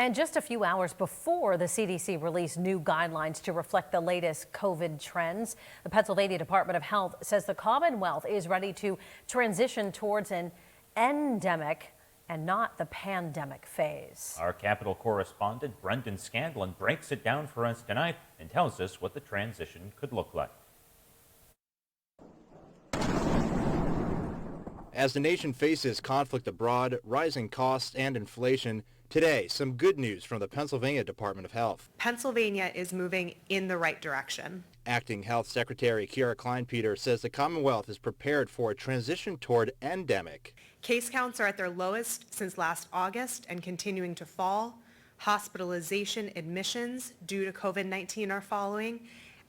And just a few hours before the CDC released new guidelines to reflect the latest COVID trends, the Pennsylvania Department of Health says the Commonwealth is ready to transition towards an endemic and not the pandemic phase. Our Capitol correspondent Brendan Scanlon breaks it down for us tonight and tells us what the transition could look like. As the nation faces conflict abroad, rising costs, and inflation, today, some good news from the Pennsylvania Department of Health. Pennsylvania is moving in the right direction. Acting Health Secretary Kiera Kleinpeter says the Commonwealth is prepared for a transition toward endemic. Case counts are at their lowest since last August and continuing to fall. Hospitalization admissions due to COVID-19 are falling.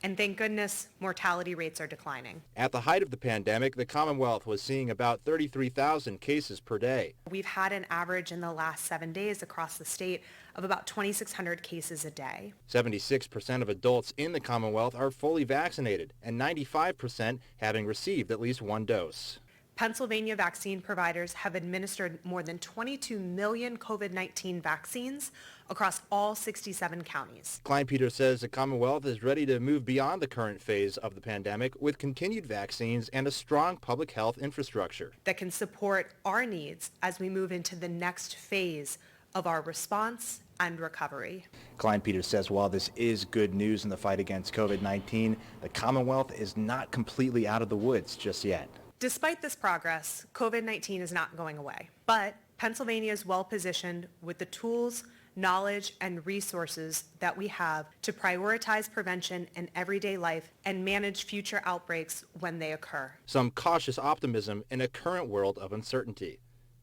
And thank goodness, mortality rates are declining. At the height of the pandemic, the Commonwealth was seeing about 33,000 cases per day. We've had an average in the last 7 days across the state of about 2,600 cases a day. 76% of adults in the Commonwealth are fully vaccinated, and 95% having received at least one dose. Pennsylvania vaccine providers have administered more than 22 million COVID-19 vaccines across all 67 counties. Kleinpeter says the Commonwealth is ready to move beyond the current phase of the pandemic with continued vaccines and a strong public health infrastructure that can support our needs as we move into the next phase of our response and recovery. Kleinpeter says while this is good news in the fight against COVID-19, the Commonwealth is not completely out of the woods just yet. Despite this progress, COVID-19 is not going away, but Pennsylvania is well positioned with the tools, knowledge, and resources that we have to prioritize prevention in everyday life and manage future outbreaks when they occur. Some cautious optimism in a current world of uncertainty.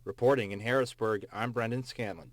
Reporting in Harrisburg, I'm Brendan Scanlon.